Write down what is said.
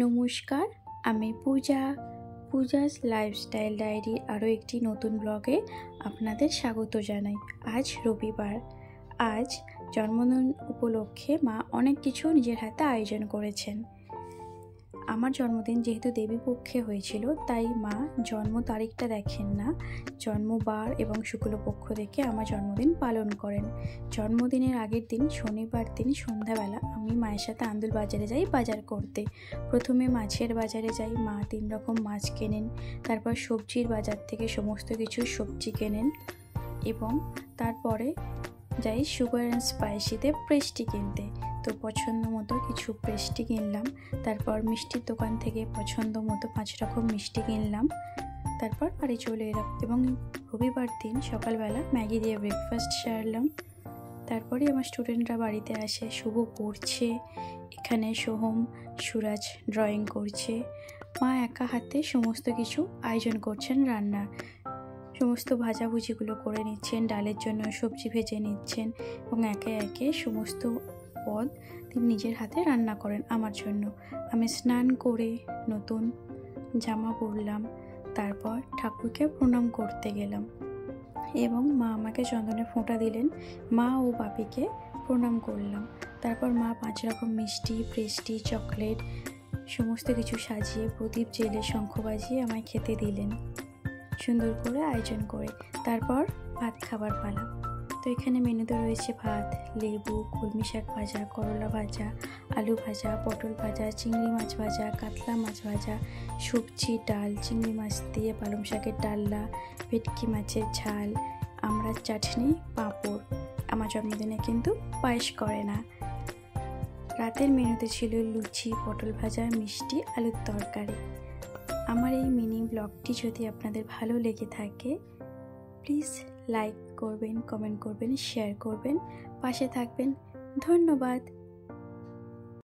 নমস্কার, আমি পূজাস লাইফস্টাইল ডায়েরির আরও একটি নতুন ব্লগে আপনাদের স্বাগত জানাই। আজ রবিবার। আজ জন্মদিন উপলক্ষে মা অনেক কিছু নিজের হাতে আয়োজন করেছেন। আমার জন্মদিন যেহেতু দেবীপক্ষে হয়েছিল, তাই মা জন্ম তারিখটা দেখেন না, জন্মবার এবং শুক্লপক্ষ দেখে আমার জন্মদিন পালন করেন। জন্মদিনের আগের দিন শনিবার দিন সন্ধ্যাবেলা আমি মায়ের সাথে আন্দুল বাজারে যাই বাজার করতে। প্রথমে মাছের বাজারে যাই, মা 3 রকম মাছ কেনেন। তারপর সবজির বাজার থেকে সমস্ত কিছু সবজি কেনেন এবং তারপরে যাই সুগার অ্যান্ড স্পাইসিতে পেস্ট্রি কিনতে। তো পছন্দ মতো কিছু পেস্ট্রি কিনলাম। তারপর মিষ্টির দোকান থেকে পছন্দ মতো 5 রকম মিষ্টি কিনলাম। তারপর বাড়ি চলে এলাম এবং রবিবার দিন সকালবেলা ম্যাগি দিয়ে ব্রেকফাস্ট সারলাম। তারপরে আমার স্টুডেন্টরা বাড়িতে আসে, শুভ পড়ছে, এখানে সোহম সুরাজ ড্রয়িং করছে। মা একা হাতে সমস্ত কিছু আয়োজন করছেন রান্নার। সমস্ত ভাজাভুজিগুলো করে নিচ্ছেন, ডালের জন্য সবজি ভেজে নিচ্ছেন এবং একে একে সমস্ত পদ তিনি নিজের হাতে রান্না করেন আমার জন্য। আমি স্নান করে নতুন জামা পরলাম, তারপর ঠাকুরকে প্রণাম করতে গেলাম এবং মা আমাকে চন্দনের ফোঁটা দিলেন। মা ও বাপিকে প্রণাম করলাম। তারপর মা 5 রকম মিষ্টি, পেস্ট্রি, চকলেট সমস্ত কিছু সাজিয়ে প্রদীপ জেলে শঙ্খ বাজিয়ে আমায় খেতে দিলেন সুন্দর করে আয়োজন করে। তারপর ভাত খাবার পালা। তো এখানে মেনুতে রয়েছে ভাত, লেবু, কলমি শাক ভাজা, করলা ভাজা, আলু ভাজা, পটল ভাজা, চিংড়ি মাছ ভাজা, কাতলা মাছ ভাজা, সবজি, ডাল, চিংড়ি মাছ দিয়ে পালং শাকের ডালনা, ভেটকি মাছের ঝাল, আমড়ার চাটনি, পাঁপড়। আমার জন্মদিনে কিন্তু পায়েস করে না। রাতের মেনুতে ছিল লুচি, পটল ভাজা, মিষ্টি, আলুর তরকারি। আমার এই মিনি ব্লগটি যদি আপনাদের ভালো লেগে থাকে, প্লিজ লাইক করবেন, কমেন্ট করবেন, শেয়ার করবেন, পাশে থাকবেন। ধন্যবাদ।